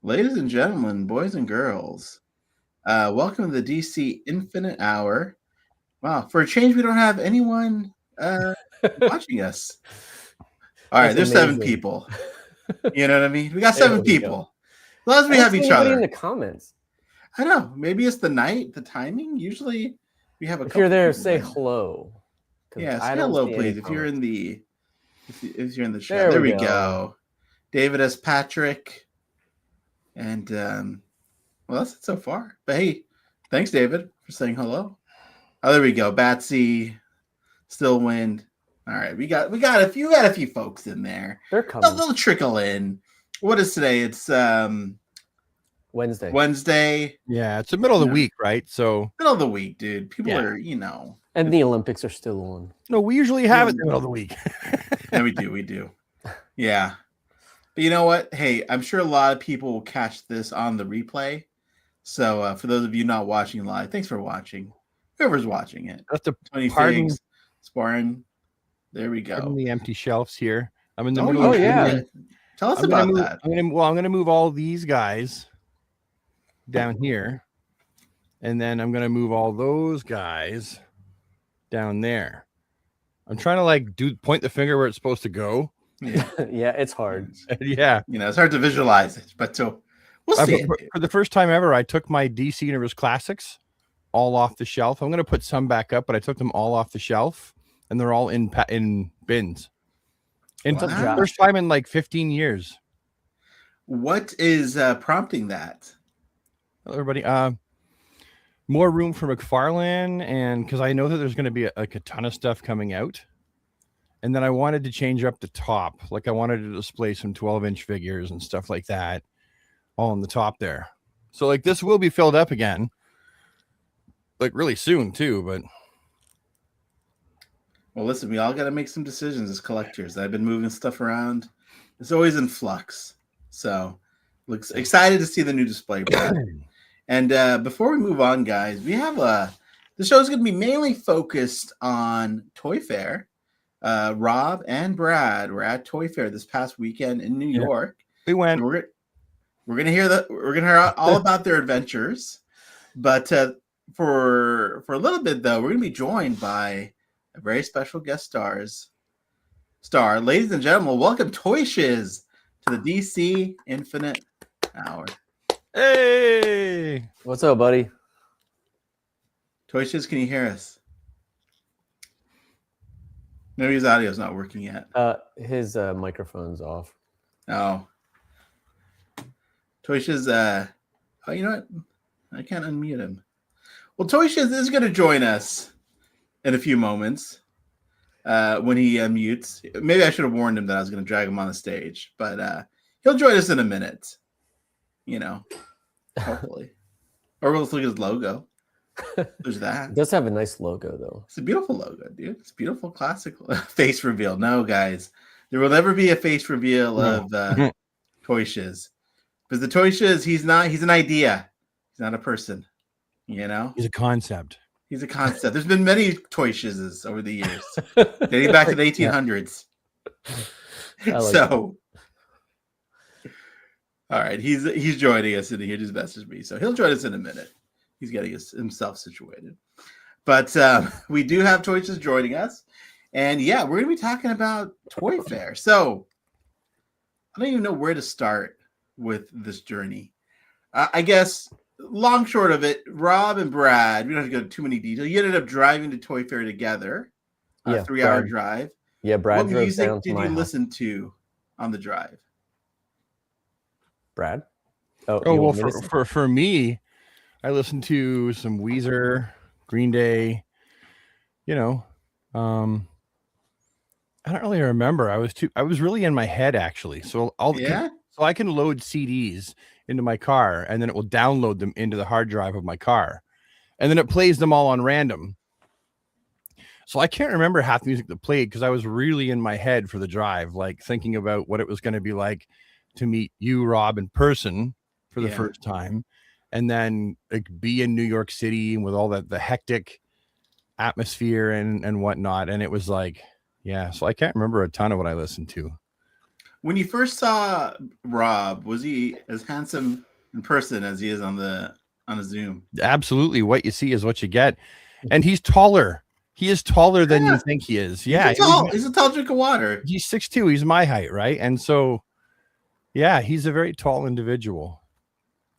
Ladies and gentlemen, boys and girls, welcome to the DC Infinite Hour. Wow, for a change, we don't have anyone watching us. All right, That's there's seven amazing. people. You know what I mean? We got There seven we people. go. As long as we I don't have see each anybody in other. the comments. I know. Maybe it's the night, the timing. Usually we have a If couple you're there, people say in. hello. 'Cause Yeah, I say don't hello, see any please. If you're in the if you're in the chat. There There we we go. go. David S. Patrick. And well, that's it so far. But hey, thanks, David, for saying hello. Oh, there we go. Batsy, Stillwind. All right, we got a few folks in there. They're coming. They'll trickle in. What is today? It's Wednesday. Wednesday. Yeah, it's the middle of the week, right? So Middle of the week, dude. People Yeah. are, And the Olympics are still on. no, we usually have it in the middle of the week. Yeah, we do. Yeah. But you know what? Hey, I'm sure a lot of people will catch this on the replay. So for those of you not watching live, thanks for watching. Whoever's watching it. That's the 20 pardon, Figs, Sparring. There we go. pardon the empty shelves here. I'm in the Oh, middle oh, of yeah. Tell us I'm gonna about move, that. I'm gonna move all these guys down here, and then I'm gonna move all those guys down there. I'm trying to point the finger where it's supposed to go. Yeah. Yeah, it's hard. Yeah. It's hard to visualize it, but so we'll see it. For the first time ever, I took my DC Universe Classics all off the shelf. I'm gonna put some back up, but I took them all off the shelf, and they're all in bins. And Wow. first time in like 15 years. What is prompting that? Hello, everybody. More room for McFarlane, and because I know that there's going to be a ton of stuff coming out, and then I wanted to change up the top. Like I wanted to display some 12-inch figures and stuff like that, all on the top there. So like this will be filled up again, like really soon too. But Well, listen, we all got to make some decisions as collectors. I've been moving stuff around. It's always in flux. So looks excited to see the new display, Brad. And before we move on, guys, we have the show is going to be mainly focused on Toy Fair. Rob and Brad were at Toy Fair this past weekend in New York. We went. We're gonna hear all about their adventures. But for a little bit though, we're gonna be joined by a very special guest star. Ladies and gentlemen, welcome Toy Shiz to the DC Infinite Hour. Hey, what's up, buddy? Toy Shiz, can you hear us? Maybe his audio's not working yet. His microphone's off. Oh. Toy Shiz, oh, you know what? I can't unmute him. Well, Toy Shiz is going to join us in a few moments when he unmutes. Maybe I should have warned him that I was going to drag him on the stage, but he'll join us in a minute. Hopefully. Or we'll look at his logo. There's that. It does have a nice logo, though. It's a beautiful logo, dude. It's a beautiful classic face reveal. No, guys. There will never be a face reveal of Toy Shiz. Because the Toy Shiz, he's an idea. He's not a person. He's a concept. He's a concept. There's been many Toy Shizes over the years, dating back to the 1800s. So, all right, he's joining us, and he just messaged me, so he'll join us in a minute. He's getting himself situated, but we do have Toy Shiz joining us, and yeah, we're gonna be talking about Toy Fair. So, I don't even know where to start with this journey. I guess. Long short of it, Rob and Brad, we don't have to go into too many details. You ended up driving to Toy Fair together, a 3-hour drive. Yeah, Brad what drove music down to did my you house. listen to on the drive? Brad? Well, for me, I listened to some Weezer, Green Day. I don't really remember. I was really in my head actually. So I can load CDs into my car, and then it will download them into the hard drive of my car, and then it plays them all on random. So I can't remember half the music that played because I was really in my head for the drive, like thinking about what it was going to be like to meet you, Rob, in person for the first time, and then like be in New York City with all the hectic atmosphere and whatnot. And it was like, so I can't remember a ton of what I listened to. When you first saw Rob, was he as handsome in person as he is on a Zoom? Absolutely. What you see is what you get. And he's taller. He is taller than you think he is. Yeah. He's a tall drink of water. He's 6'2". He's my height, right? And so, yeah, he's a very tall individual.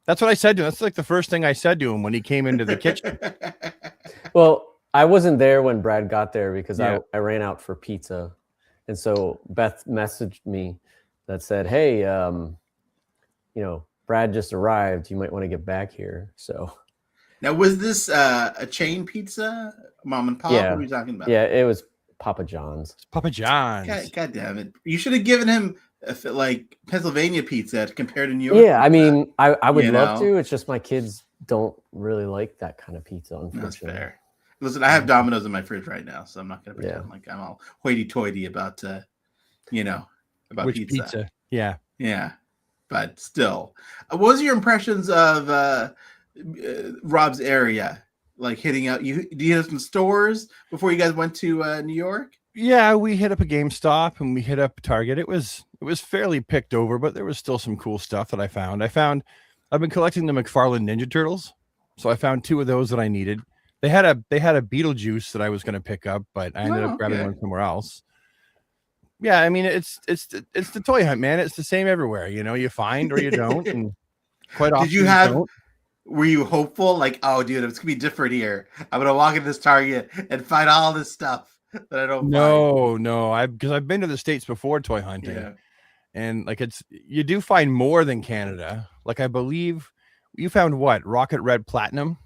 That's what I said to him. That's like the first thing I said to him when he came into the kitchen. Well, I wasn't there when Brad got there because I ran out for pizza. And so Beth messaged me that said, hey, Brad just arrived. You might want to get back here. So now, was this a chain pizza, mom and pop? Yeah. What are you talking about? Yeah, it was Papa John's. Papa John's. God damn it! You should have given him like Pennsylvania pizza compared to New York. Yeah, pizza. I mean, I would love to. It's just my kids don't really like that kind of pizza. Unfortunately, that's fair. Listen, I have Domino's in my fridge right now, so I'm not going to pretend like I'm all hoity-toity about, about Which pizza. Yeah. Yeah. But still, what was your impressions of Rob's area? Like hitting out, do you hit some stores before you guys went to New York? Yeah, we hit up a GameStop and we hit up Target. It was fairly picked over, but there was still some cool stuff that I found. I've been collecting the McFarlane Ninja Turtles, so I found 2 of those that I needed. They had a Beetlejuice that I was going to pick up, but I ended up grabbing one somewhere else. Yeah, I mean it's the toy hunt, man. It's the same everywhere. You find or you don't. And quite often, were you hopeful? Like, oh, dude, it's gonna be different here. I'm gonna walk into this Target and find all this stuff that I don't. No, because I've been to the States before toy hunting, and like you do find more than Canada. Like I believe you found what Rocket Red Platinum.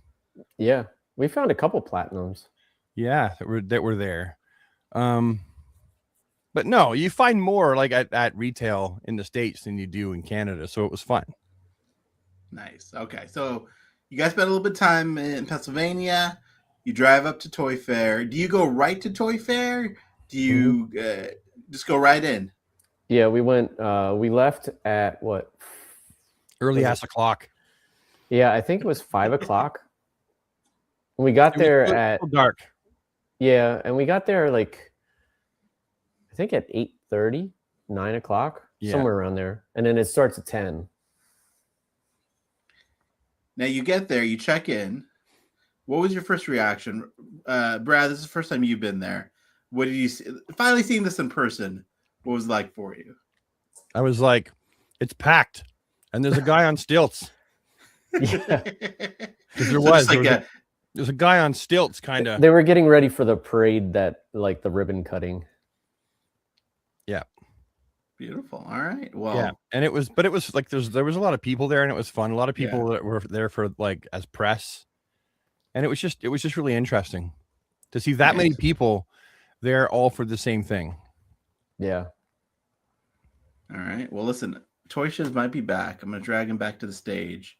Yeah. We found a couple platinums. Yeah, that were there. But no, you find more like at retail in the States than you do in Canada. So it was fun. Nice. Okay. So you guys spent a little bit of time in Pennsylvania. You drive up to Toy Fair. Do you go right to Toy Fair? Do you just go right in? Yeah, we went, we left at what? Early ass o'clock. Yeah, I think it was 5 o'clock. We got there at dark. Yeah, and we got there like I think at 8:30, 9 o'clock, somewhere around there. And then it starts at 10. Now you get there, you check in. What was your first reaction? Brad, this is the first time you've been there. What did you see? Finally seeing this in person, what was it like for you? I was like, it's packed. And there's a guy on stilts. Yeah. There's a guy on stilts, kind of. They were getting ready for the parade like the ribbon cutting. Yeah. Beautiful. All right. Well, yeah. And it was like there was a lot of people there and it was fun. A lot of people that were there for like as press. And it was just really interesting to see that many people there all for the same thing. Yeah. All right. Well, listen, Toy Shiz might be back. I'm going to drag him back to the stage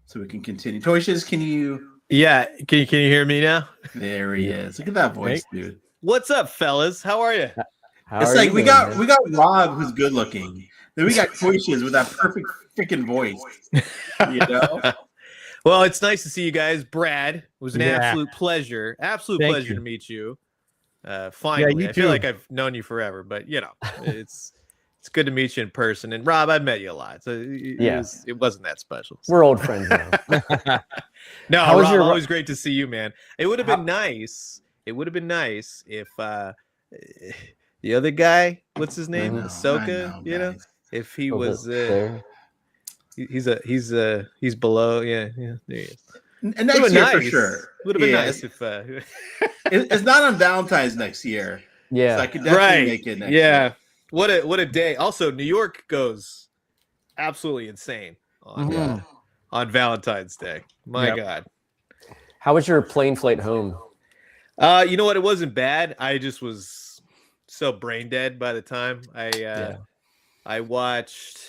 so we can continue. Toy Shiz, can you... Yeah, can you hear me now? There he is. Look at that voice, dude. What's up, fellas? How are you? It's like we got Rob, who's good looking. Then we got Toy Shiz with that perfect freaking voice. Well, it's nice to see you guys. Brad, it was an absolute pleasure. Absolute pleasure to meet you. Finally, I feel like I've known you forever, but it's good to meet you in person. And Rob, I've met you a lot, so it wasn't that special. So. We're old friends now. No, Rob, always great to see you, man. It would have been nice. It would have been nice if the other guy, what's his name, Ahsoka, if he was. He's below. Yeah. There he is. And next year for sure. Would have been nice if. It's not on Valentine's next year. Yeah, so I could definitely make it next year. What a day! Also, New York goes absolutely insane on Valentine's Day. My God. How was your plane flight home? You know what? It wasn't bad. I just was so brain dead by the time I watched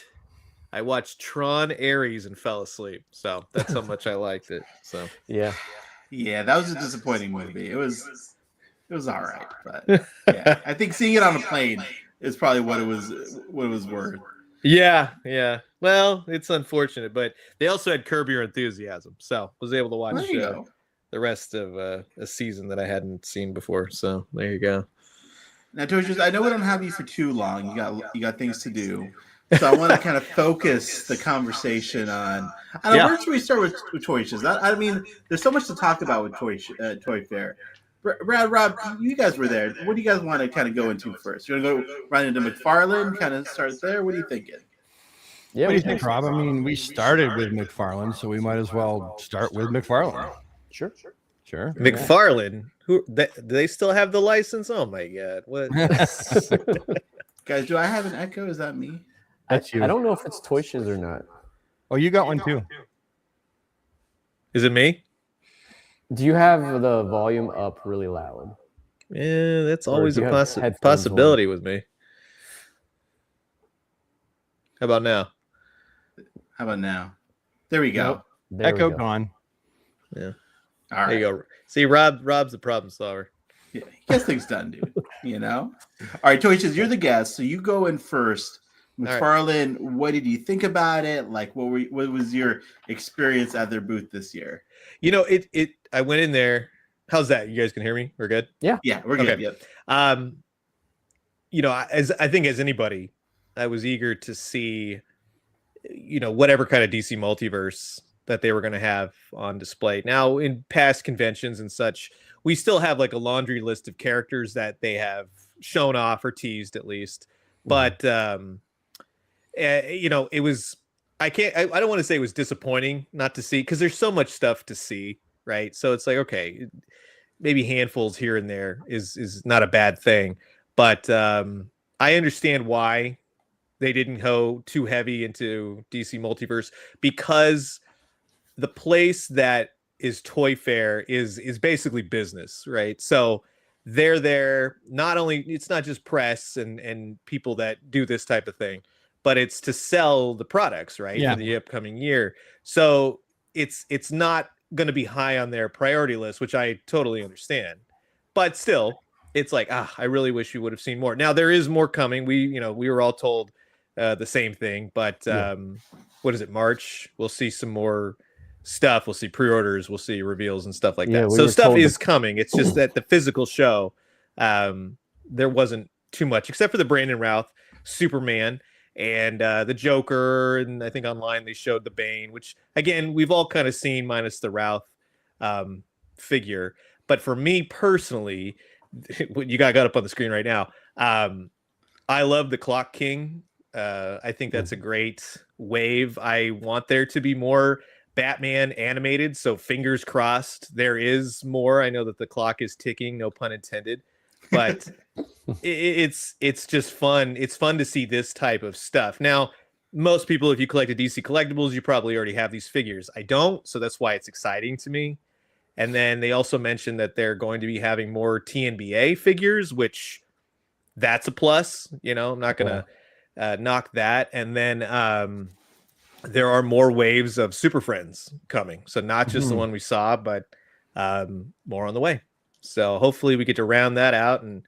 Tron Ares and fell asleep. So that's how much I liked it. So yeah, that was a disappointing movie. It was all right, but I think seeing it on a plane is probably what it was worth. Yeah. Well, it's unfortunate, but they also had Curb Your Enthusiasm, so was able to watch the rest of a season that I hadn't seen before. So there you go. Now, Toshis, I know we don't have you for too long. You got things to do, so I want to kind of focus the conversation on. I don't know, where should we start with Toshis? I mean, there's so much to talk about with Toy Fair. Brad, Rob, you guys were there. What do you guys want to kind of go into first? You want to go right into McFarlane, kind of start there? What are you thinking? Yeah, what do you think, Rob? I mean, we started with McFarlane, so we might as well start with McFarlane. Sure. McFarlane, do they still have the license? Oh my god, what? Guys, do I have an echo? Is that me? That's you. I don't know if it's Toy Shiz or not. Oh, you got one too. Is it me? Do you have the volume up really loud? Yeah, that's always a possibility with me. How about now? How about now? There we go. There Echo we go. gone. Yeah. All right. There you go. See, Rob's the problem solver. Yeah, he gets things done, dude. You know? All right, Toshis, you're the guest, so you go in first. McFarlane, what did you think about it? Like, what was your experience at their booth this year? You know, I went in there. How's that? You guys can hear me? We're good? Yeah, we're good. Okay. Yep. You know, as anybody, I was eager to see, you know, whatever kind of DC multiverse that they were going to have on display. Now, in past conventions and such, we still have like a laundry list of characters that they have shown off or teased at least. But you know, it was I don't want to say it was disappointing not to see, because there's so much stuff to see, right? So it's like, okay, maybe handfuls here and there is not a bad thing, but I understand why they didn't go too heavy into DC Multiverse, because the place that is Toy Fair is basically business, right? So they're there, not only, it's not just press and people that do this type of thing, but it's to sell the products, right? Yeah. For the upcoming year. So it's not going to be high on their priority list, which I totally understand. But still, it's like, I really wish we would have seen more. Now there is more coming. We were all told the same thing, but what is it, March? We'll see some more stuff. We'll see pre-orders, we'll see reveals and stuff like that. So stuff is coming. It's just that the physical show, there wasn't too much, except for the Brandon Routh Superman and the Joker, and I think online they showed the Bane, which again we've all kind of seen minus the Routh figure. But for me personally, what you got up on the screen right now, I love the Clock King. I think that's a great wave. I want there to be more Batman animated, so fingers crossed there is more. I know that the clock is ticking, no pun intended, but it's just fun. It's fun to see this type of stuff. Now, most people, if you collect a DC collectibles, you probably already have these figures. I don't, so that's why it's exciting to me. And then they also mentioned that they're going to be having more TNBA figures, which that's a plus. You know, I'm not gonna knock that. And then there are more waves of Super Friends coming. So not just the one we saw, but more on the way. So hopefully we get to round that out and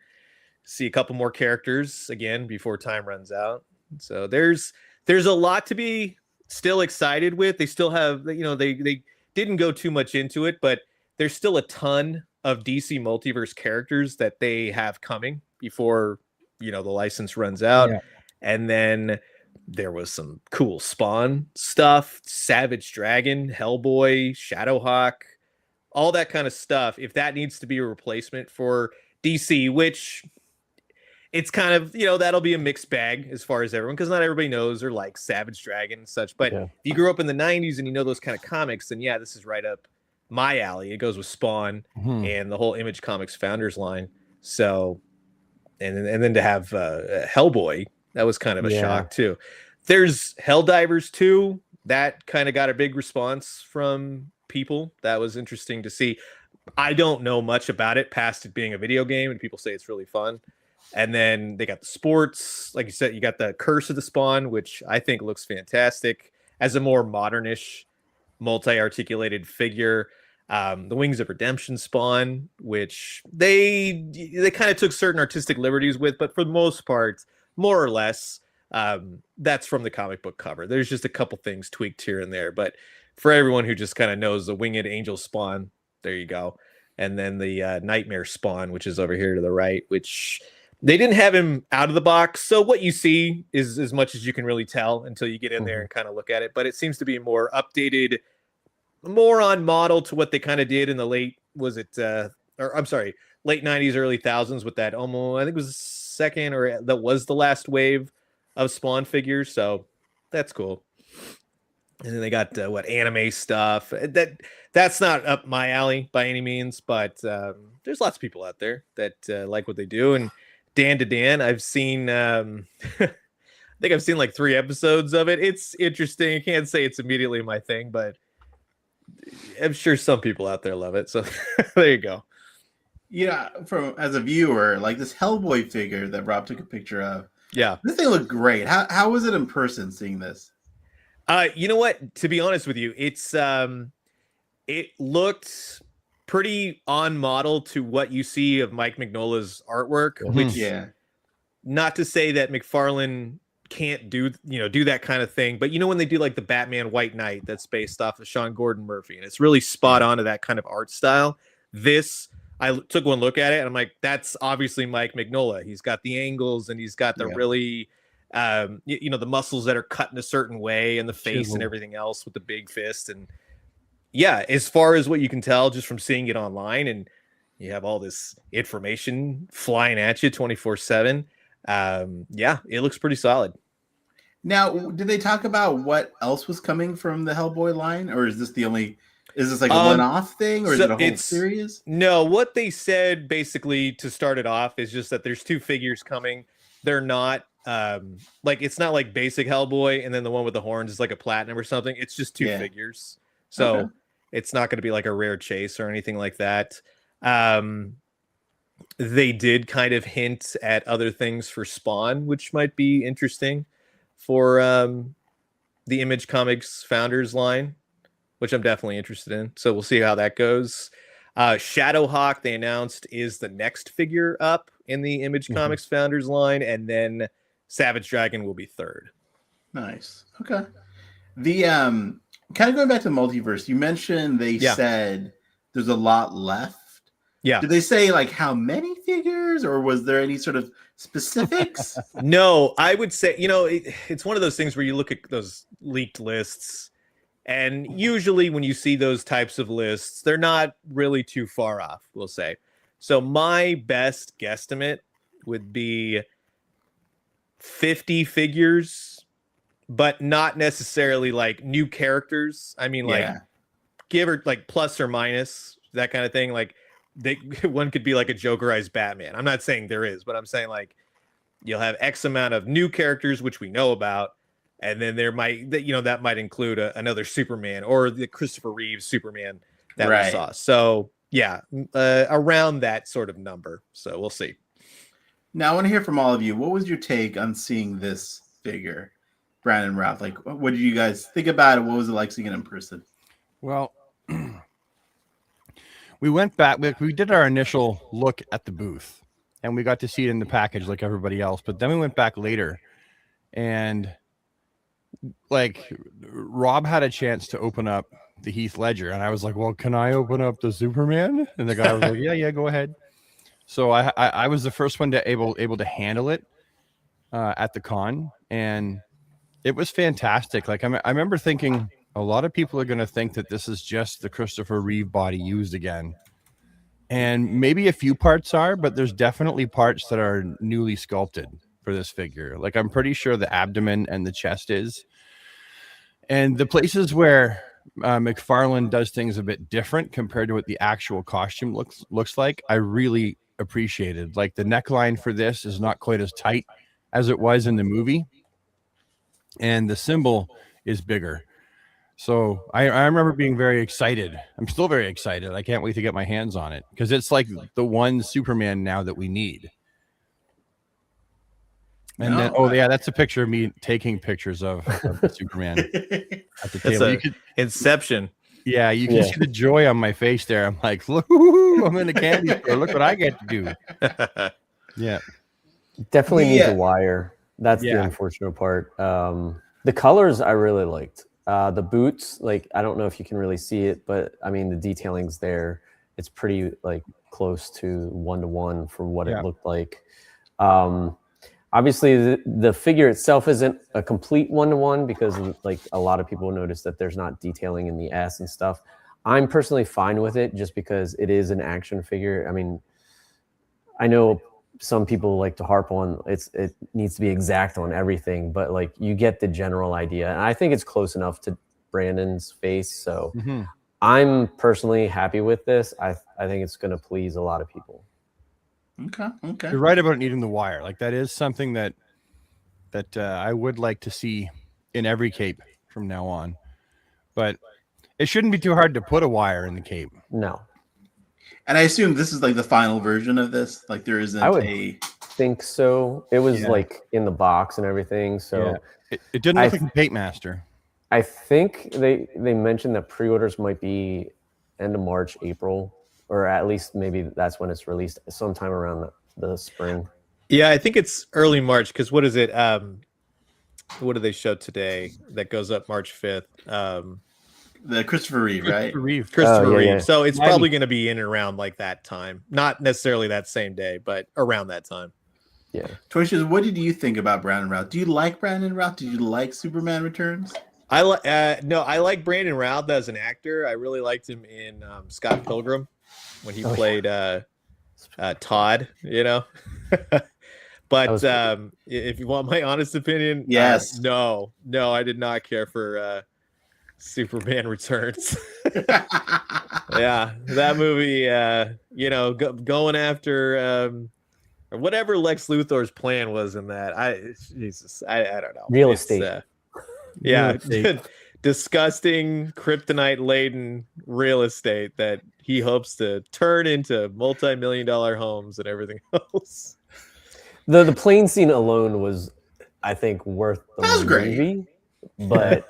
see a couple more characters again before time runs out. So there's a lot to be still excited with. They still have, you know, they didn't go too much into it, but there's still a ton of DC Multiverse characters that they have coming before, you know, the license runs out. Yeah. And then there was some cool Spawn stuff, Savage Dragon, Hellboy, Shadowhawk, all that kind of stuff. If that needs to be a replacement for DC, which it's kind of, you know, that'll be a mixed bag as far as everyone, because not everybody knows or likes Savage Dragon and such. But if you grew up in the 90s and you know those kind of comics, then yeah, this is right up my alley. It goes with Spawn and the whole Image Comics Founders line. So, and then to have Hellboy, that was kind of a shock too. There's Helldivers 2. That kind of got a big response from people. That was interesting to see. I don't know much about it past it being a video game, and people say it's really fun. And then they got the sports. Like you said, you got the Curse of the Spawn, which I think looks fantastic as a more modernish, multi-articulated figure. The Wings of Redemption Spawn, which they kind of took certain artistic liberties with, but for the most part, more or less, that's from the comic book cover. There's just a couple things tweaked here and there, but for everyone who just kind of knows the Winged Angel Spawn, there you go. And then the Nightmare Spawn, which is over here to the right, which They didn't have him out of the box, so what you see is as much as you can really tell until you get in there and kind of look at it. But it seems to be more updated, more on model to what they kind of did in the late late 90s, early thousands with that almost, I think it was the second or that was the last wave of Spawn figures. So that's cool. And then they got anime stuff that's not up my alley by any means, but there's lots of people out there that like what they do. And Dan to Dan, I've seen I think I've seen like 3 episodes of it. It's interesting. I can't say it's immediately my thing, but I'm sure some people out there love it. So there you go. Yeah, from as a viewer, like this Hellboy figure that Rob took a picture of. Yeah, this thing looked great. How was it in person seeing this? You know what? To be honest with you, it's it looked pretty on model to what you see of Mike Mignola's artwork. Which, not to say that McFarlane can't do that kind of thing, but when they do like the Batman White Knight that's based off of Sean Gordon Murphy, and it's really spot on to that kind of art style. This, I took one look at it and I'm like, that's obviously Mike Mignola. He's got the angles and he's got the really the muscles that are cut in a certain way and the face and everything else with the big fist. And yeah, as far as what you can tell just from seeing it online, and you have all this information flying at you 24/7. It looks pretty solid. Now, did they talk about what else was coming from the Hellboy line, or is this like a one-off thing, or is it a whole series? No, what they said basically to start it off is just that there's 2 figures coming. They're not it's not like basic Hellboy and then the one with the horns is like a platinum or something. It's just 2 figures. So it's not going to be like a rare chase or anything like that. They did kind of hint at other things for Spawn, which might be interesting for the Image Comics Founders line, which I'm definitely interested in. So we'll see how that goes. Shadowhawk, they announced, is the next figure up in the Image Comics Founders line, and then Savage Dragon will be 3rd. Nice. Okay. The kind of going back to the multiverse, you mentioned they said there's a lot left. Yeah. Did they say like how many figures, or was there any sort of specifics? No, I would say, it's one of those things where you look at those leaked lists, and usually when you see those types of lists, they're not really too far off, we'll say. So my best guesstimate would be 50 figures, but not necessarily like new characters. I mean, like give or like plus or minus, that kind of thing. Like one could be like a Jokerized Batman. I'm not saying there is, but I'm saying like you'll have X amount of new characters, which we know about. And then there might, that might include another Superman or the Christopher Reeves Superman that we saw. So yeah, around that sort of number. So we'll see. Now I want to hear from all of you. What was your take on seeing this figure, Brandon and Ralph? Like, what did you guys think about it? What was it like seeing it in person? Well, we went back. We did our initial look at the booth, and we got to see it in the package like everybody else. But then we went back later, and like Rob had a chance to open up the Heath Ledger, and I was like, well, can I open up the Superman? And the guy was like, yeah, go ahead. So I was the first one to able to handle it at the con, and it was fantastic. Like I remember thinking a lot of people are going to think that this is just the Christopher Reeve body used again, and maybe a few parts are, but there's definitely parts that are newly sculpted for this figure. Like I'm pretty sure the abdomen and the chest is, and the places where McFarlane does things a bit different compared to what the actual costume looks like, I really appreciated. Like the neckline for this is not quite as tight as it was in the movie, and the symbol is bigger. So I remember being very excited. I'm still very excited. I can't wait to get my hands on it because it's like the one Superman now that we need. And then, that's a picture of me taking pictures of the Superman at the table. Inception. Yeah, you can see the joy on my face there. I'm like, look, I'm in the candy store. Look what I get to do. Yeah. Definitely needs a wire. That's the unfortunate part. The colors I really liked. The boots, like, I don't know if you can really see it, but I mean, the detailing's there. It's pretty like close to 1-to-1 from what it looked like. Obviously, the figure itself isn't a complete one-to-one because like a lot of people notice that there's not detailing in the S and stuff. I'm personally fine with it just because it is an action figure. I mean, I know some people like to harp on it needs to be exact on everything, but like you get the general idea. And I think it's close enough to Brandon's face. So I'm personally happy with this. I think it's going to please a lot of people. Okay. You're right about needing the wire. Like that is something that I would like to see in every cape from now on. But it shouldn't be too hard to put a wire in the cape. No. And I assume this is like the final version of this. Like there isn't think so. It was like in the box and everything. So it didn't look like a Tape Master. I think they mentioned that pre-orders might be end of March, April, or at least maybe that's when it's released, sometime around the spring. Yeah, I think it's early March because what is it? What do they show today that goes up March 5th? The Christopher Reeve, right? Christopher Reeve. Yeah. So it's probably going to be in and around like that time. Not necessarily that same day, but around that time. Yeah. Toyshes, what did you think about Brandon Routh? Do you like Brandon Routh? Did you like Superman Returns? I like Brandon Routh as an actor. I really liked him in Scott Pilgrim when he played Todd, you know. But if you want my honest opinion, yes. No, I did not care for Superman Returns. Yeah, that movie, going after whatever Lex Luthor's plan was in that. I don't know. Real estate. Disgusting kryptonite laden real estate that he hopes to turn into multi-million-dollar homes and everything else. The plane scene alone was, I think, worth the movie. But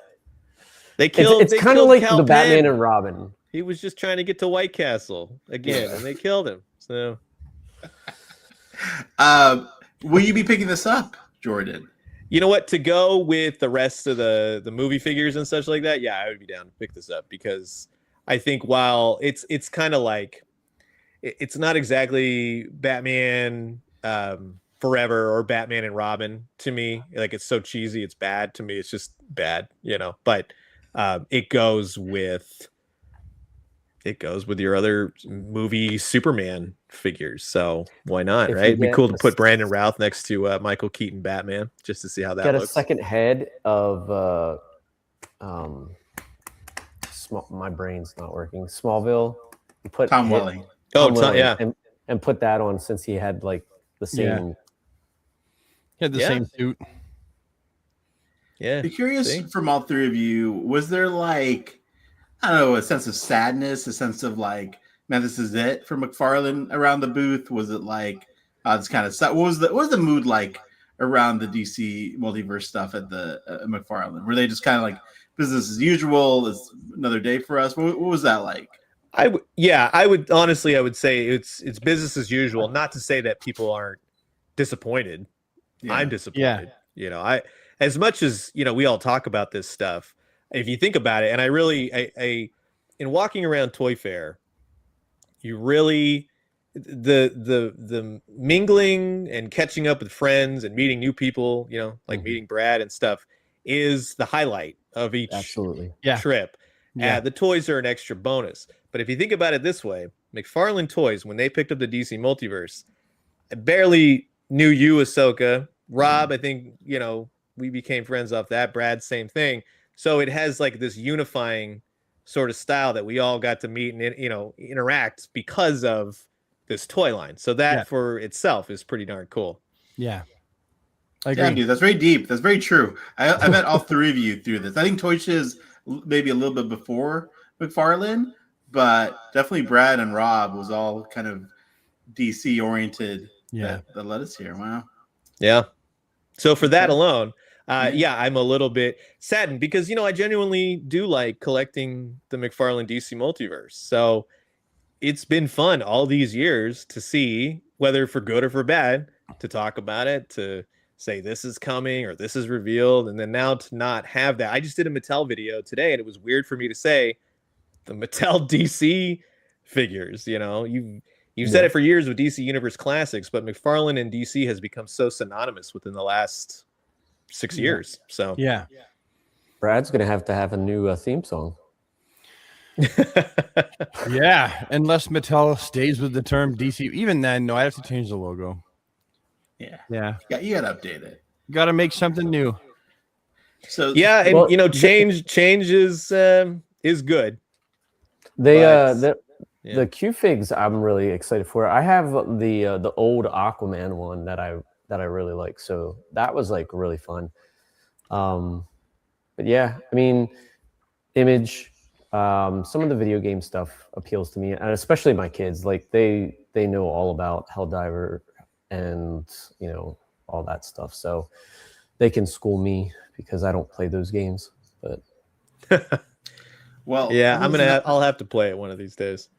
they killed. It's kind of like the Batman and Robin. He was just trying to get to White Castle again, and they killed him. So, will you be picking this up, Jordan? You know what? To go with the rest of the movie figures and such like that, yeah, I would be down to pick this up because I think while it's kind of like it's not exactly Batman Forever or Batman and Robin to me. Like it's so cheesy, it's bad to me. It's just bad, you know. But it goes with your other movie Superman figures. So why not, right? It'd be cool to put Brandon Routh next to Michael Keaton Batman just to see how that looks. Get a second head of my brain's not working. Smallville. Put Tom Welling. And put that on since he had like the same. He had the same suit. Yeah. Be curious from all three of you. Was there like, I don't know, a sense of sadness, a sense of like, man, this is it for McFarlane around the booth? Was it like, it's kind of sad? What was the mood like around the DC multiverse stuff at the McFarlane? Were they just kind of like business as usual? It's another day for us. What was that like? I would say it's business as usual. Not to say that people aren't disappointed. Yeah. I'm disappointed. Yeah. You know, as much as, you know, we all talk about this stuff, if you think about it, and I in walking around Toy Fair, you really the mingling and catching up with friends and meeting new people, you know, like meeting Brad and stuff, is the highlight of each trip. Yeah. The toys are an extra bonus. But if you think about it this way, McFarlane Toys, when they picked up the DC Multiverse, I barely knew you, Ahsoka. Rob, I think, you know, we became friends off that. Brad, same thing. So it has like this unifying sort of style that we all got to meet and, you know, interact because of this toy line. So that for itself is pretty darn cool. Yeah. I agree. Yeah, dude, that's very deep. That's very true. I met all three of you through this. I think Toy Shiz maybe a little bit before McFarlane, but definitely Brad and Rob was all kind of DC oriented. That led us here. Wow. Yeah. So for that alone, I'm a little bit saddened because, you know, I genuinely do like collecting the McFarlane DC Multiverse. So it's been fun all these years to see, whether for good or for bad, to talk about it, to say this is coming or this is revealed. And then now to not have that. I just did a Mattel video today and it was weird for me to say the Mattel DC figures, you know, You've said it for years with DC Universe Classics, but McFarlane and DC has become so synonymous within the last 6 years. So yeah. Brad's gonna have to have a new theme song. Yeah, unless Mattel stays with the term DC. Even then, no, I have to change the logo. Yeah, you gotta update it. Got to make something new. So yeah, and change is good. The Q figs I'm really excited for. I have the old Aquaman one that I really like. So that was like really fun. But yeah, I mean, Image, some of the video game stuff appeals to me, and especially my kids. Like they know all about Helldiver and all that stuff. So they can school me because I don't play those games. But well, yeah, I'll have to play it one of these days.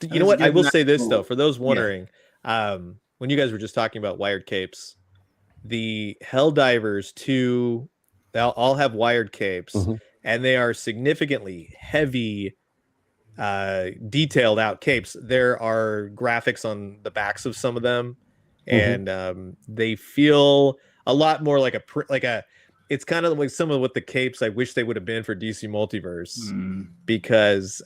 You know what? I will say this though, for those wondering, when you guys were just talking about wired capes, the Helldivers 2, they'll all have wired capes, and they are significantly heavy, detailed out capes. There are graphics on the backs of some of them, and they feel a lot more like a. It's kind of like some of what the capes I wish they would have been for DC Multiverse, because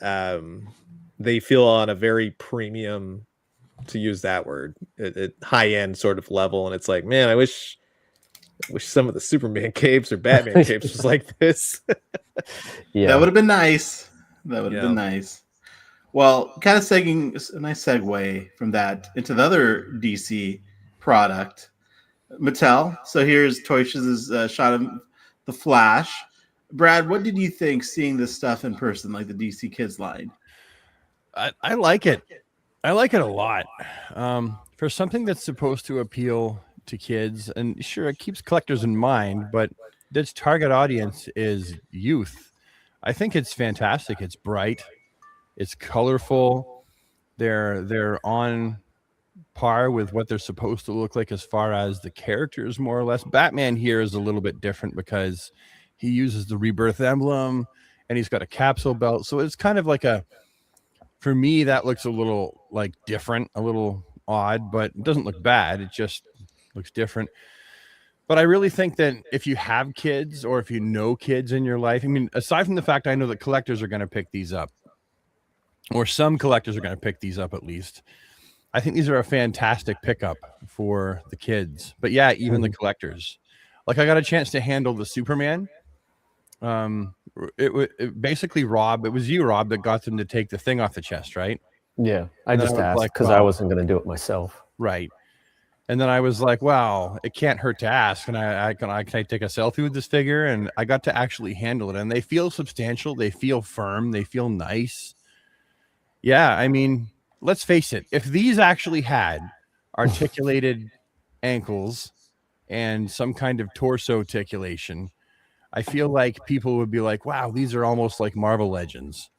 they feel on a very premium, to use that word, high end sort of level. And it's like, man, I wish some of the Superman capes or Batman capes was like this. Yeah, that would have been nice. That would have been nice. Well, kind of a nice segue from that into the other DC product, Mattel. So here's Toys's shot of the Flash. Brad, what did you think seeing this stuff in person, like the DC Kids line? I like it. I like it a lot. For something that's supposed to appeal to kids, and sure, it keeps collectors in mind, but its target audience is youth. I think it's fantastic. It's bright. It's colorful. They're on par with what they're supposed to look like as far as the characters, more or less. Batman here is a little bit different because he uses the Rebirth emblem and he's got a capsule belt. So it's kind of like for me, that looks a little like different, a little odd, but it doesn't look bad. It just looks different. But I really think that if you have kids or if you know kids in your life, I mean, aside from the fact I know that collectors are going to pick these up, or some collectors are going to pick these up at least, I think these are a fantastic pickup for the kids. But yeah, even the collectors. Like I got a chance to handle the Superman. It basically Rob, it was you, Rob, that got them to take the thing off the chest, right? Yeah, I just asked because I wasn't going to do it myself. Right. And then I was like, wow, it can't hurt to ask. And can I take a selfie with this figure? And I got to actually handle it. And they feel substantial. They feel firm. They feel nice. Yeah, I mean, let's face it. If these actually had articulated ankles and some kind of torso articulation, I feel like people would be like, wow, these are almost like Marvel Legends.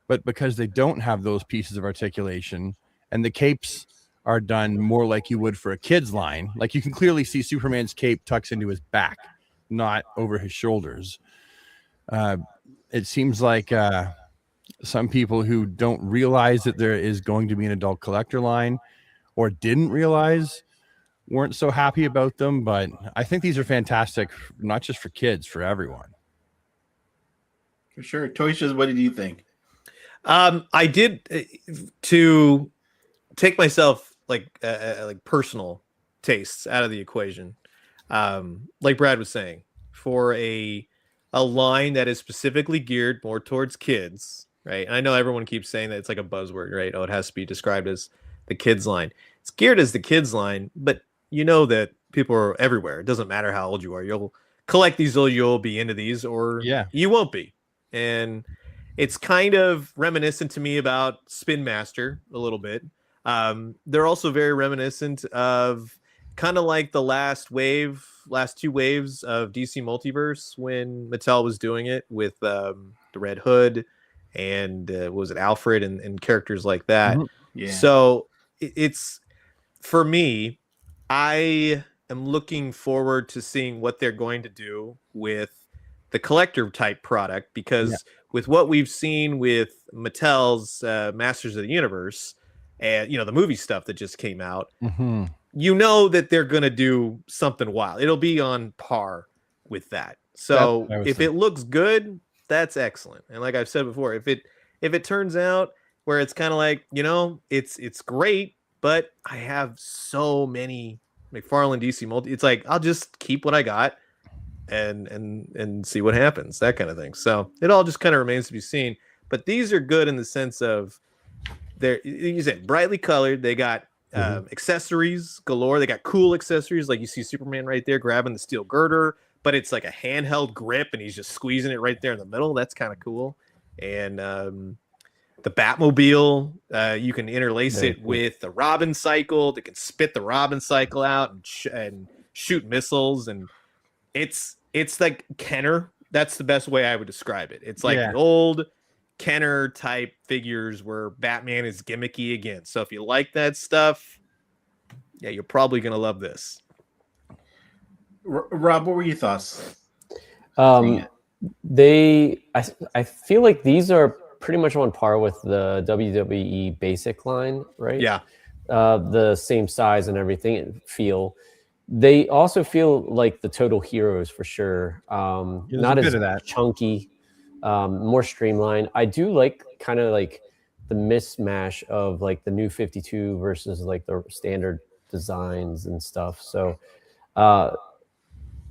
But because they don't have those pieces of articulation and the capes are done more like you would for a kid's line, like you can clearly see Superman's cape tucks into his back, not over his shoulders. It seems like some people who don't realize that there is going to be an adult collector line or didn't realize weren't so happy about them. But I think these are fantastic, not just for kids, for everyone. For sure. Toysha, what did you think? I did to take myself like personal tastes out of the equation. Like Brad was saying, for a line that is specifically geared more towards kids, right? And I know everyone keeps saying that it's like a buzzword, right? Oh, it has to be described as the kids line. It's geared as the kids line, but you know that people are everywhere. It doesn't matter how old you are. You'll collect these, or you'll be into these, or you won't be. And it's kind of reminiscent to me about Spin Master a little bit. They're also very reminiscent of kind of like the last two waves of DC Multiverse when Mattel was doing it with the Red Hood and what was it, Alfred and characters like that. Yeah. So it's, for me, I am looking forward to seeing what they're going to do with the collector type product, because with what we've seen with Mattel's Masters of the Universe and the movie stuff that just came out, Mm-hmm. you know that they're gonna do something wild. It'll be on par with that. So if it looks good, that's excellent. And like I've said before, if it turns out where it's kind of like, it's great, but I have so many McFarlane DC multi, it's like I'll just keep what I got and see what happens, that kind of thing. So it all just kind of remains to be seen. But these are good in the sense of you said brightly colored. They got accessories galore. They got cool accessories, like you see Superman right there grabbing the steel girder, but it's like a handheld grip and he's just squeezing it right there in the middle. That's kind of cool. And the Batmobile, you can interlace it with the Robin cycle that can spit the Robin cycle out and shoot missiles. And it's like Kenner. That's the best way I would describe it. It's like the old Kenner type figures where Batman is gimmicky again. So if you like that stuff, yeah, you're probably going to love this. Rob, what were your thoughts? I feel like these are pretty much on par with the WWE basic line, right? Yeah. The same size and everything feel. They also feel like the Total Heroes for sure. Not as chunky, more streamlined. I do like kind of like the mismatch of like the New 52 versus like the standard designs and stuff. So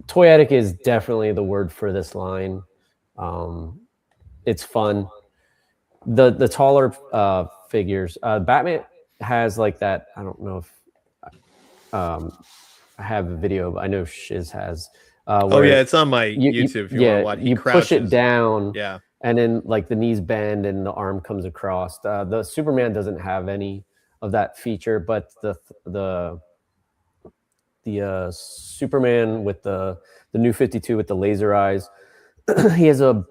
toyetic is definitely the word for this line. It's fun. The taller figures, Batman has like that. I don't know if I have a video, but I know Shiz has. It's on my YouTube. If you want to watch, you push it down, yeah, and then like the knees bend and the arm comes across. The Superman doesn't have any of that feature, but the Superman with the New 52 with the laser eyes, he has a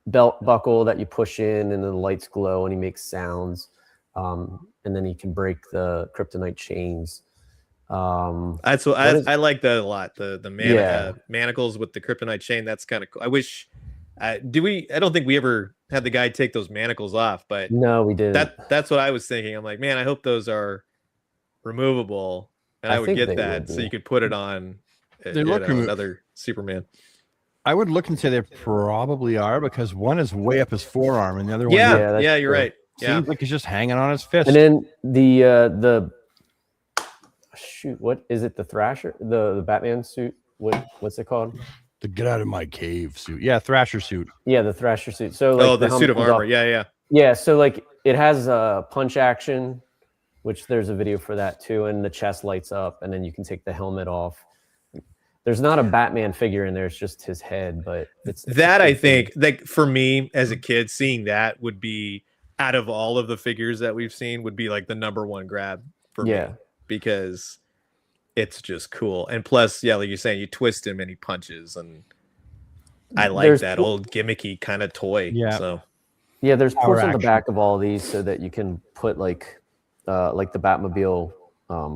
belt buckle that you push in and the lights glow and he makes sounds, and then he can break the kryptonite chains. That's what I like that a lot. The manacles with the kryptonite chain. That's kind of cool. I wish. I don't think we ever had the guy take those manacles off, but no, we didn't. That's what I was thinking. I'm like, man, I hope those are removable, and I would get that so you could put it on. They look another Superman. I would look and say they probably are, because one is way up his forearm and the other one. Yeah, you're right. Seems like he's just hanging on his fist. And then the shoot, what is it? The Thrasher, the Batman suit. What's it called? The get out of my cave suit. Yeah, Thrasher suit. Yeah, the Thrasher suit. So like the suit of armor. Yeah. Yeah, so like it has a punch action, which there's a video for that too, and the chest lights up, and then you can take the helmet off. There's not a Batman figure in there; it's just his head. But it's that I think, like for me as a kid, seeing that would be, out of all of the figures that we've seen, would be like the number one grab for me, because it's just cool. And plus, like you're saying, you twist him and he punches, and I like that old gimmicky kind of toy. Yeah. So there's ports on the back of all these so that you can put like the Batmobile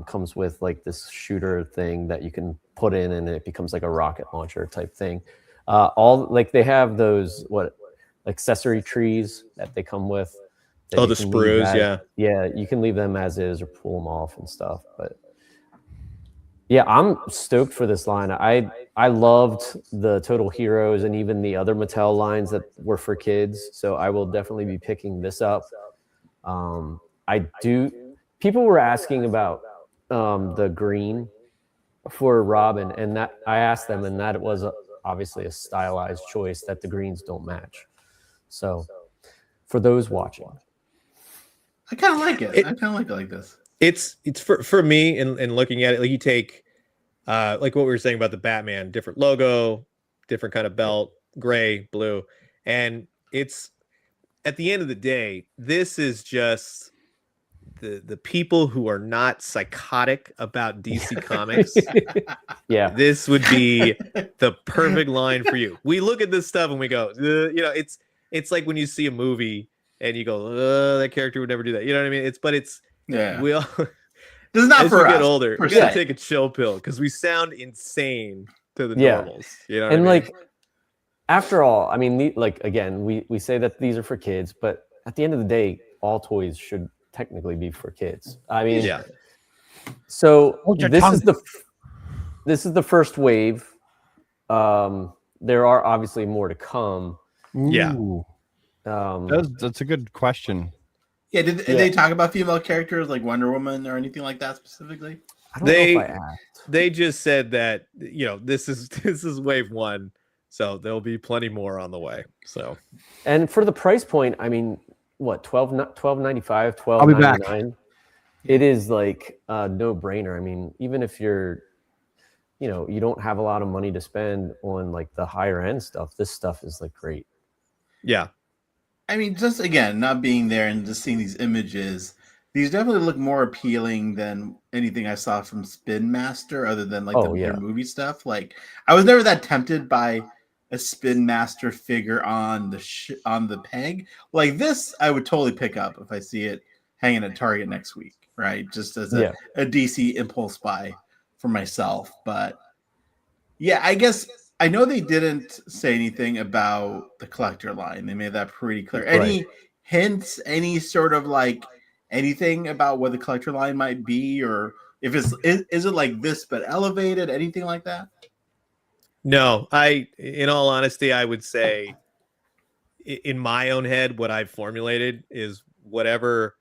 comes with like this shooter thing that you can put in, and it becomes like a rocket launcher type thing. All like they have those accessory trees that they come with. The sprues, yeah, you can leave them as is or pull them off and stuff. But yeah, I'm stoked for this line. I loved the Total Heroes and even the other Mattel lines that were for kids, so I will definitely be picking this up. People were asking about the green for Robin, and that I asked them, and that was obviously a stylized choice that the greens don't match. So for those watching, I kind of like it. I kind of like it like this. It's for me in looking at it, like you take like what we were saying about the Batman, different logo, different kind of belt, gray, blue, and it's at the end of the day, this is just the people who are not psychotic about DC Comics. This would be the perfect line for you. We look at this stuff and we go, it's like when you see a movie and you go, that character would never do that. You know what I mean? We all. This is not as for we us. Get older, we gotta take a chill pill because we sound insane to the normals. You know what and I mean? Like after all, I mean, like again, we say that these are for kids, but at the end of the day, all toys should technically be for kids. I mean, Yeah. So Hold your this tongue. is the first wave. There are obviously more to come. Yeah. Ooh, Um, that's a good question. Yeah, did they talk about female characters like Wonder Woman or anything like that specifically? I don't know if I asked. They just said that this is wave 1, so there'll be plenty more on the way. So, And for the price point, I mean, what, $12.95, I'll be back. $12.99? It is like a no-brainer. I mean, even if you're, you don't have a lot of money to spend on like the higher end stuff, this stuff is like great. yeah. I mean, just again, not being there and just seeing these images, these definitely look more appealing than anything I saw from Spin Master, other than like their movie stuff. Like, I was never that tempted by a Spin Master figure on the peg. Like this, I would totally pick up if I see it hanging at Target next week, right? Just as a DC impulse buy for myself. But yeah, I guess I know they didn't say anything about the collector line. They made that pretty clear. Any hints, any sort of like anything about what the collector line might be, or if is it like this but elevated, anything like that? No, in all honesty, I would say in my own head, what I've formulated is whatever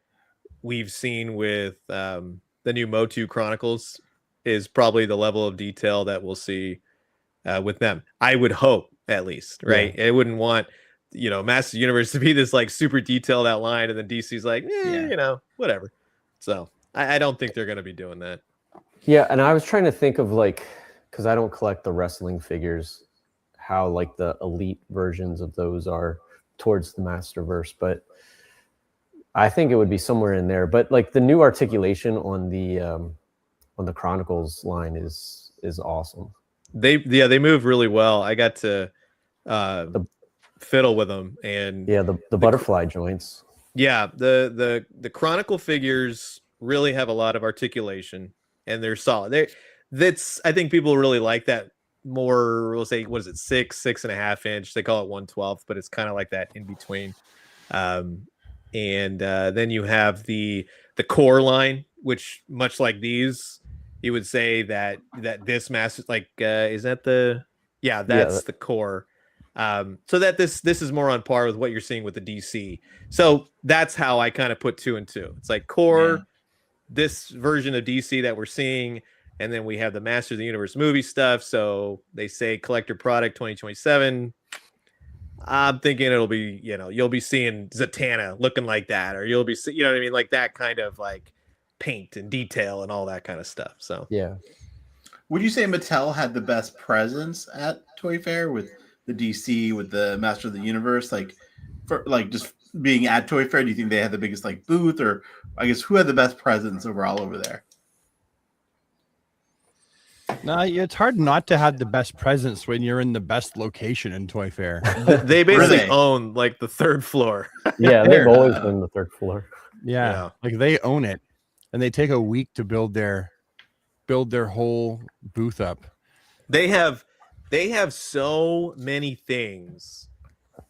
we've seen with the new Motu Chronicles is probably the level of detail that we'll see with them. I would hope, at least, right? I wouldn't want Masters of the Universe to be this like super detailed outline, and then DC's like, whatever. So I don't think they're going to be doing that. Yeah, and I was trying to think of like, because I don't collect the wrestling figures, how like the elite versions of those are towards the Masterverse, but I think it would be somewhere in there. But like the new articulation on the Chronicles line is awesome. They move really well. I got to fiddle with them, and the butterfly joints. Yeah, the Chronicle figures really have a lot of articulation, and they're solid. I think people really like that more. We'll say, what is it, 6.5 inch? They call it 1/12, but it's kind of like that in between. And then you have the core line, which much like these, you would say that this master is that that's the core. So that this is more on par with what you're seeing with the DC. So that's how I kind of put 2 and 2. It's like core, this version of DC that we're seeing, and then we have the Masters of the Universe movie stuff. So they say collector product 2027. I'm thinking it'll be, you'll be seeing Zatanna looking like that, or you'll be, what I mean, like that kind of like paint and detail and all that kind of stuff. So yeah. Would you say Mattel had the best presence at Toy Fair with the DC, with the Master of the Universe? Like, for like just being at Toy Fair, do you think they had the biggest like booth, or I guess who had the best presence overall over there? No, it's hard not to have the best presence when you're in the best location in Toy Fair. They basically own like the 3rd floor. Yeah, they've always been the 3rd floor. Yeah, like they own it, and they take a week to build their whole booth up. They have so many things.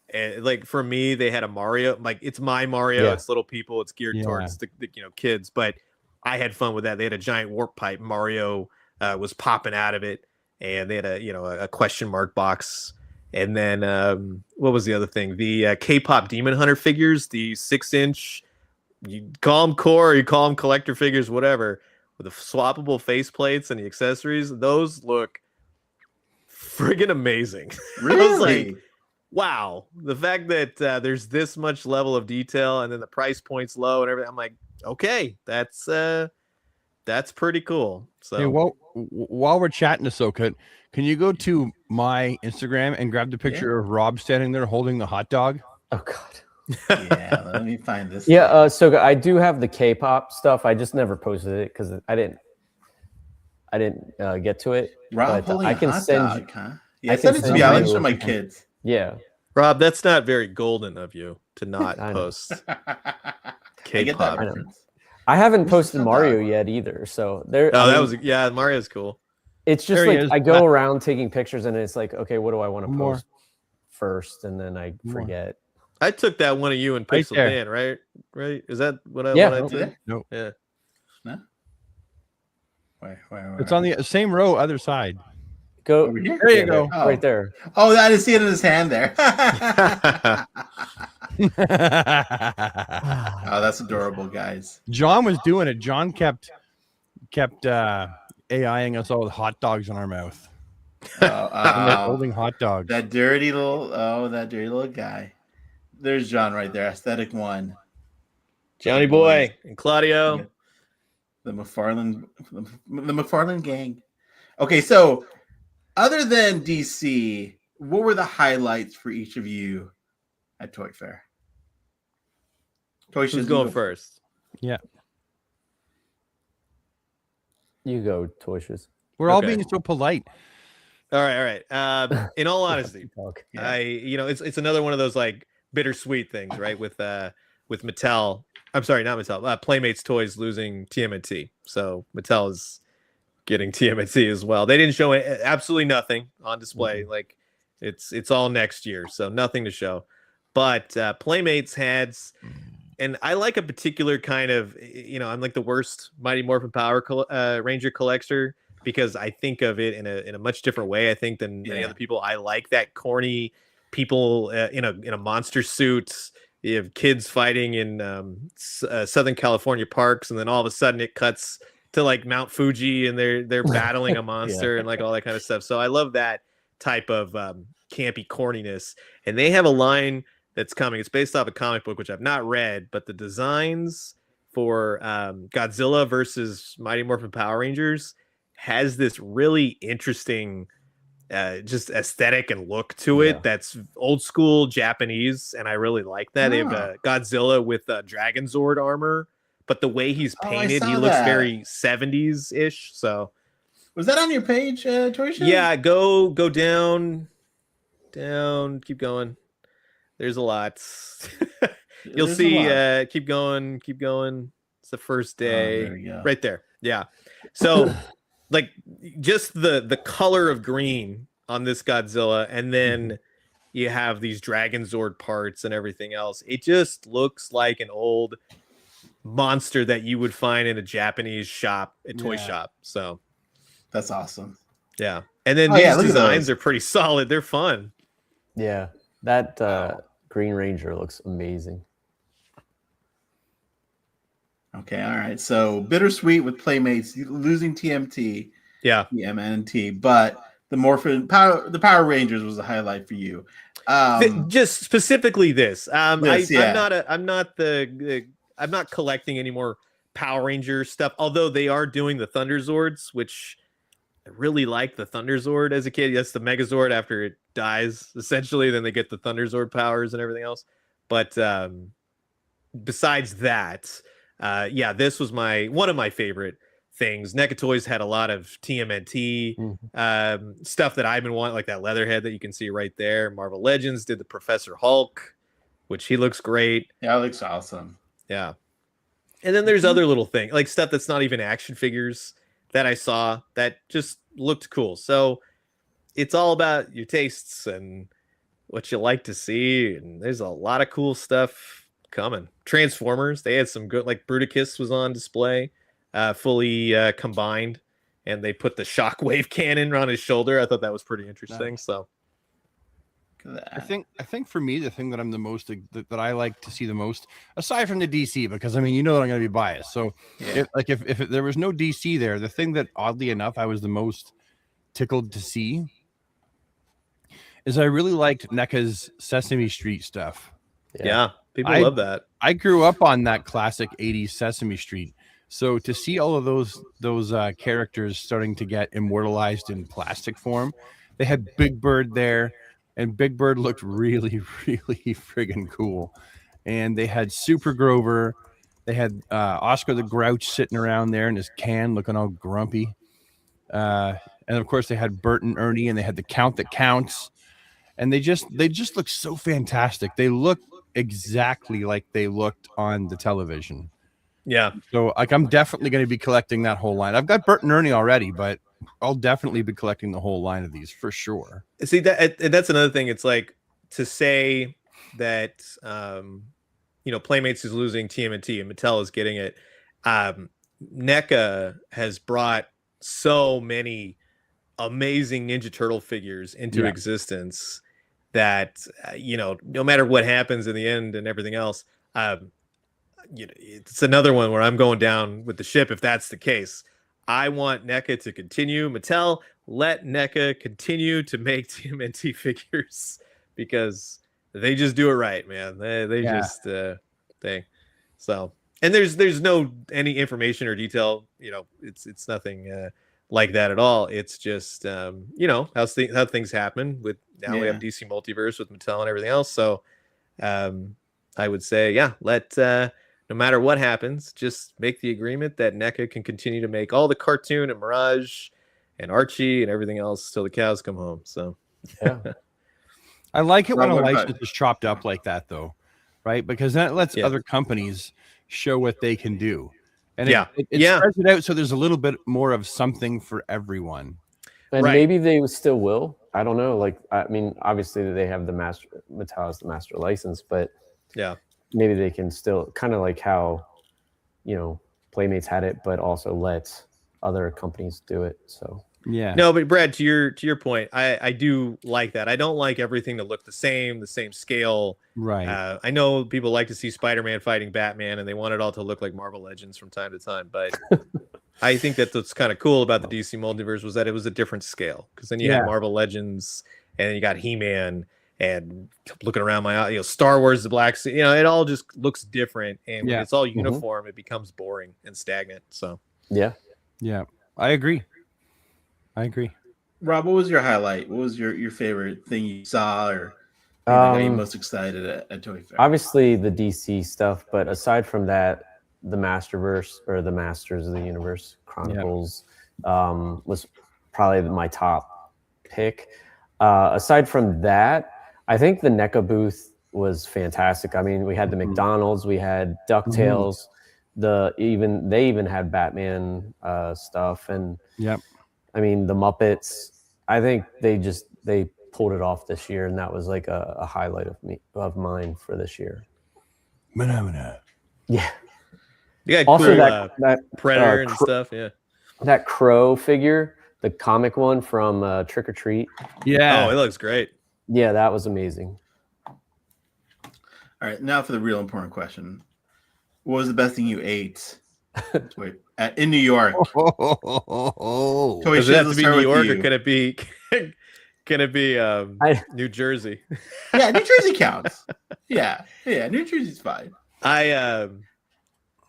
And like for me, they had a Mario. Like it's my Mario. It's little people. It's geared towards the kids. But I had fun with that. They had a giant warp pipe. Mario was popping out of it, and they had a question mark box. And then what was the other thing? The K-pop Demon Hunter figures, the 6-inch. You call them core, you call them collector figures, whatever. With the swappable face plates and the accessories, those look friggin' amazing. Really? I was like, wow. The fact that there's this much level of detail, and then the price point's low and everything, I'm like, okay, that's pretty cool. So hey, while we're chatting, Ahsoka, can you go to my Instagram and grab the picture of Rob standing there holding the hot dog? Oh God. Yeah, let me find this. Yeah, so I do have the K-pop stuff. I just never posted it because I didn't get to it. Rob holding I can a hot send dog, you, huh? Yeah, send it to me. I like to show my kids. Yeah. Rob, that's not very golden of you to not post K-pop. I haven't posted Mario yet either. So there. Mario's cool. It's just there like I go around taking pictures, and it's like, okay, what do I want to post first, and then I forget. I took that one of you in Right Pixel there. Dan, right? Right? Is that what I Yeah. did? No, Yeah. No. Where? it's on the same row, other side. Go. Over here? There you go. Oh. Right there. Oh, I didn't see it in his hand there. Oh, that's adorable, guys. John was doing it. John kept AIing us all with hot dogs in our mouth. And they're holding hot dogs. That dirty little guy. There's John right there, aesthetic one. Johnny Boy and Claudio. The McFarlane gang. Okay, so other than DC, what were the highlights for each of you at Toy Fair? Who's going first? Yeah. You go, Toyshes. We're all being so polite. All right. In all honesty, Yeah. it's another one of those like bittersweet things, right? With Mattel. I'm sorry, not Mattel. Playmates Toys losing TMNT, so Mattel is getting TMNT as well. They didn't show absolutely nothing on display. Mm-hmm. Like it's all next year, so nothing to show. But Playmates had, and I like a particular kind of, I'm like the worst Mighty Morphin Power Ranger collector because I think of it in a much different way. I think than many other people. I like that corny people in a monster suit. You have kids fighting in Southern California parks, and then all of a sudden it cuts to like Mount Fuji, and they're battling a monster and like all that kind of stuff. So I love that type of campy corniness. And they have a line that's coming. It's based off a comic book which I've not read, but the designs for Godzilla versus Mighty Morphin Power Rangers has this really interesting just aesthetic and look to it that's old school Japanese, and I really like that. They have Godzilla with Dragon Zord armor, but the way he's painted, he looks very 70s ish. So was that on your page, Toy Show? Yeah, go down, keep going. There's a lot. You'll see. Keep going. It's the first day. There we go. Right there. Yeah. So like just the color of green on this Godzilla, and then you have these Dragon Zord parts and everything else. It just looks like an old monster that you would find in a Japanese shop, a toy shop. So that's awesome. Yeah. And then these designs are pretty solid. They're fun. Yeah. That Green Ranger looks amazing. Okay, all right. So bittersweet with Playmates losing TMNT, but the Power Rangers was a highlight for you. Just specifically this. I'm not collecting any more Power Ranger stuff, although they are doing the Thunder Zords, which I really liked the Thunder Zord as a kid. That's the Megazord after it dies, essentially. Then they get the Thunder Zord powers and everything else. But besides that, this was one of my favorite things. NECA Toys had a lot of TMNT stuff that I've been wanting, like that Leatherhead that you can see right there. Marvel Legends did the Professor Hulk, which he looks great. Yeah, it looks awesome. Yeah. And then there's other little things, like stuff that's not even action figures that I saw that just looked cool. So it's all about your tastes and what you like to see. And there's a lot of cool stuff coming. Transformers, they had some good, like Bruticus was on display, fully combined, and they put the shockwave cannon on his shoulder. I thought that was pretty interesting. Nice. So I think for me, the thing that I'm the most that I like to see the most, aside from the DC, because I mean, you know that I'm going to be biased. So if there was no DC there, the thing that oddly enough I was the most tickled to see is I really liked NECA's Sesame Street stuff. Yeah, people love that. I grew up on that classic 80s Sesame Street. So to see all of those characters starting to get immortalized in plastic form, they had Big Bird there. And Big Bird looked really, really friggin' cool. And they had Super Grover. They had Oscar the Grouch sitting around there in his can looking all grumpy. And, of course, they had Bert and Ernie, and they had the Count That Counts. And they just look so fantastic. They look exactly like they looked on the television. Yeah. So, like, I'm definitely going to be collecting that whole line. I've got Bert and Ernie already, but I'll definitely be collecting the whole line of these for sure. See, that's another thing. It's like to say that Playmates is losing TMNT and Mattel is getting it. NECA has brought so many amazing Ninja Turtle figures into existence that no matter what happens in the end and everything else, it's another one where I'm going down with the ship if that's the case. I want NECA to continue. Mattel, let NECA continue to make TMNT figures because they just do it right, man. They just so. And there's no any information or detail. It's nothing like that at all. It's just how things happen with now we have DC Multiverse with Mattel and everything else. So I would say let no matter what happens, just make the agreement that NECA can continue to make all the cartoon and Mirage and Archie and everything else till the cows come home. So I like it when a license is chopped up like that, though, right? Because that lets other companies show what they can do, and it spreads it out so there's a little bit more of something for everyone. And maybe they still will. I don't know. Like, I mean, obviously they have Mattel has the master license, but maybe they can still kind of like how Playmates had it, but also let other companies do it. So no, but Brad, to your point, I do like that. I don't like everything to look the same scale. Right. I know people like to see Spider-Man fighting Batman and they want it all to look like Marvel Legends from time to time, but I think that's kind of cool about the DC Multiverse was that it was a different scale, because then you had Marvel Legends and then you got He-Man and looking around my Star Wars, the Black Sea, it all just looks different, and when it's all uniform, it becomes boring and stagnant. So yeah, I agree. Rob, what was your highlight? What was your favorite thing you saw or got you most excited at Toy Fair? Obviously the DC stuff, but aside from that, the Masterverse or the Masters of the Universe Chronicles was probably my top pick. Aside from that, I think the NECA booth was fantastic. I mean, we had the McDonald's, we had DuckTales, they even had Batman stuff, and I mean the Muppets. I think they pulled it off this year, and that was like a highlight of mine for this year. Yeah. Yeah. Also, cool, that Predator and stuff. Yeah. That Crow figure, the comic one from Trick or Treat. Yeah. Oh, it looks great. Yeah, that was amazing. All right, now for the real important question: what was the best thing you ate in New York? Does it have to be New York, or can it be? Can it be New Jersey? Yeah, New Jersey counts. Yeah, New Jersey's fine. I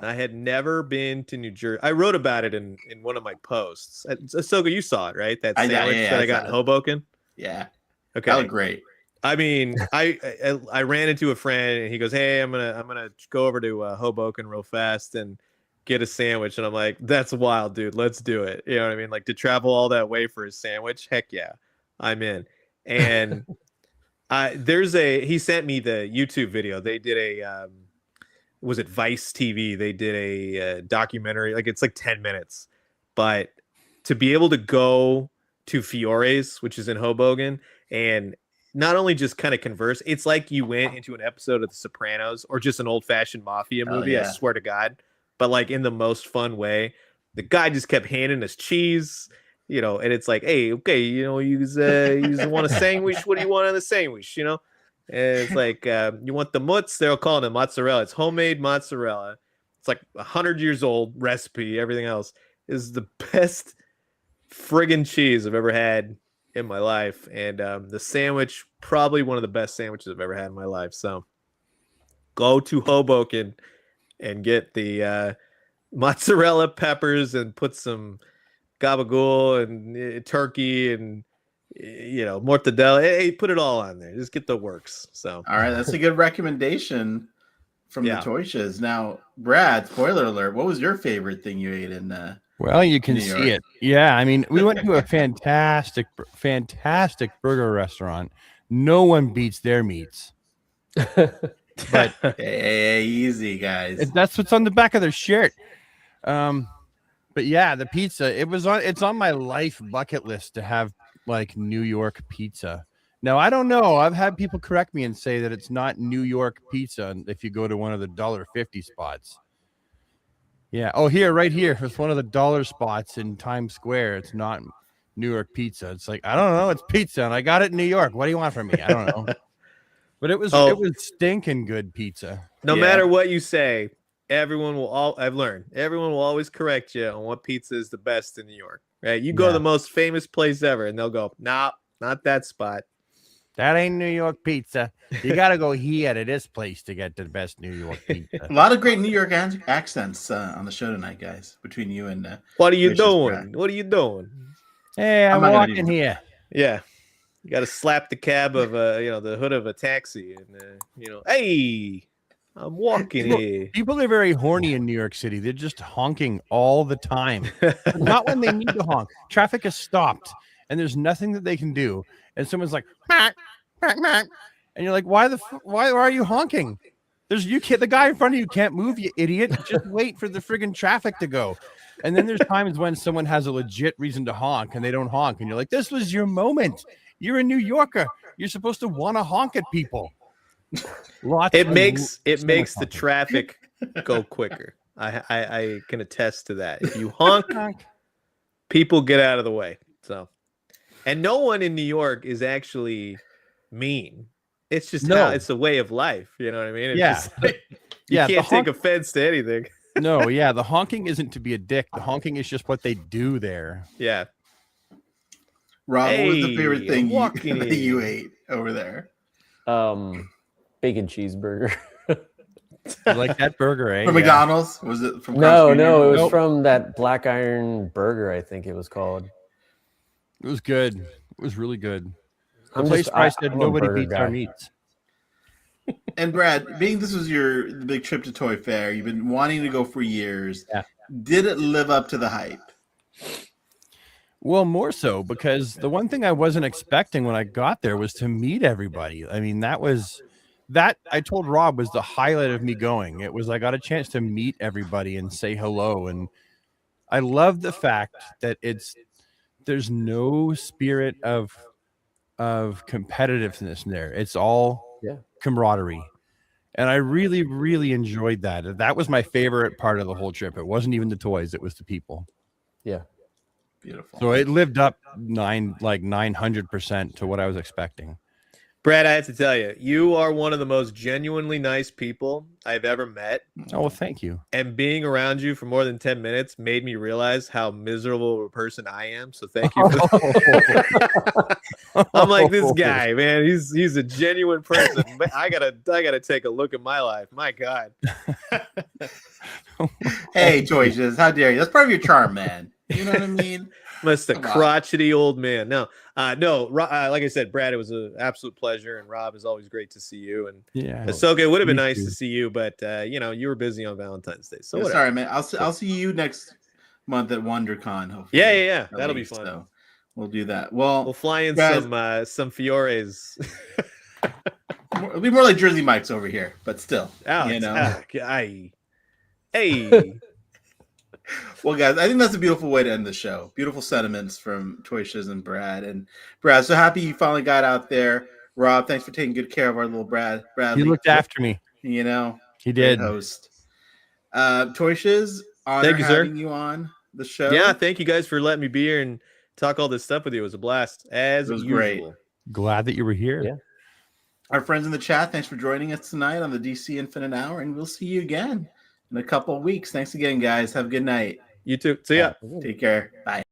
had never been to New Jersey. I wrote about it in one of my posts. Ahsoka, you saw it, right? That sandwich that I got in Hoboken. Yeah. Okay. That looked great. I mean, I ran into a friend and he goes, "Hey, I'm gonna go over to Hoboken real fast and get a sandwich." And I'm like, "That's wild, dude. Let's do it." You know what I mean? Like, to travel all that way for a sandwich, heck yeah, I'm in. And he sent me the YouTube video. They did was it Vice TV? They did a documentary. Like, it's like 10 minutes, but to be able to go to Fiore's, which is in Hoboken, and not only just kind of converse, it's like you went into an episode of The Sopranos or just an old-fashioned mafia movie. I swear to God, but like in the most fun way. The guy just kept handing us cheese, and it's like, "Hey, okay, you want a sandwich? What do you want on the sandwich? And it's like, you want the mutz? They'll call it a mozzarella. It's homemade mozzarella. It's like 100 years old recipe. Everything else is the best friggin' cheese I've ever had in my life, and the sandwich, probably one of the best sandwiches I've ever had in my life. So go to Hoboken and get the mozzarella peppers and put some gabagool and turkey and mortadella. Hey, put it all on there. Just get the works. So all right, that's a good recommendation from the Toy Shiz. Now, Brad, spoiler alert, what was your favorite thing you ate in well, you can see it. Yeah, I mean, we went to a fantastic burger restaurant. No one beats their meats. But hey, easy, guys. That's what's on the back of their shirt. But yeah, the pizza. It's on my life bucket list to have like New York pizza. Now, I don't know. I've had people correct me and say that it's not New York pizza if you go to one of the $1.50 spots. Yeah. Oh, right here. It's one of the dollar spots in Times Square. It's not New York pizza. It's like, I don't know. It's pizza, and I got it in New York. What do you want from me? I don't know. But it was stinking good pizza. No matter what you say, I've learned everyone will always correct you on what pizza is the best in New York. Right? You go to the most famous place ever, and they'll go, nah, not that spot. That ain't New York pizza. You got to go here to this place to get the best New York pizza. A lot of great New York accents on the show tonight, guys, between you and what are you doing? What are you doing? Hey, I'm walking here. Yeah. You got to slap the cab of the hood of a taxi and hey, I'm walking here. People are very horny in New York City. They're just honking all the time. Not when they need to honk. Traffic is stopped and there's nothing that they can do. And someone's like, "Mac, Mac, Mac," and you're like, why are you honking? The guy in front of you can't move, you idiot. Just wait for the friggin' traffic to go. And then there's times when someone has a legit reason to honk and they don't honk, and you're like, this was your moment. You're a New Yorker. You're supposed to want to honk at people. It makes the traffic go quicker. I can attest to that. If you honk, people get out of the way. So. And no one in New York is actually mean. It's just how it's a way of life. You know what I mean? It's just like, you can't take offense to anything. No, the honking isn't to be a dick. The honking is just what they do there. Yeah. Rob, what was the favorite thing that you ate over there? Bacon cheeseburger. You like that burger, eh? From McDonald's? Was it from? No, it was from that Black Iron Burger, I think it was called. It was good. It was really good. I said nobody beats our meats. And Brad, being this was the big trip to Toy Fair, you've been wanting to go for years. Yeah. Did it live up to the hype? Well, more so because the one thing I wasn't expecting when I got there was to meet everybody. I mean, that I told Rob was the highlight of me going. It was I got a chance to meet everybody and say hello. And I love the fact that there's no spirit of competitiveness in there. It's all camaraderie. And I really, really enjoyed that. That was my favorite part of the whole trip. It wasn't even the toys, it was the people. Yeah. Beautiful. So it lived up 900% to what I was expecting. Brad, I have to tell you, you are one of the most genuinely nice people I've ever met. Oh, well, thank you. And being around you for more than 10 minutes made me realize how miserable a person I am. So thank you. I'm like, this guy, man, he's a genuine person. I gotta take a look at my life. My God. Hey, Joyce, how dare you? That's part of your charm, man. You know what I mean? Must a crotchety old man. No, like I said, Brad, it was an absolute pleasure, and Rob, is always great to see you. And Ahsoka, it would have been nice to see you, but you were busy on Valentine's Day. So sorry, man. I'll see you next month at WonderCon. Hopefully. Yeah. That'll be fun. So we'll do that. Well, we'll fly in some Fiores. It'll be more like Jersey Mike's over here, but still, Hey. Well, guys, I think that's a beautiful way to end the show. Beautiful sentiments from Toy Shiz and Brad. And Brad, so happy you finally got out there. Rob, thanks for taking good care of our little Brad. He looked after me. You know, he did. Host. Toy Shiz, thank you, sir. Having you on the show. Yeah, thank you guys for letting me be here and talk all this stuff with you. It was a blast. It was great. Glad that you were here. Yeah. Our friends in the chat, thanks for joining us tonight on the DC Infinite Hour, and we'll see you again in a couple of weeks. Thanks again, guys. Have a good night. You too. See ya. Take care. Bye.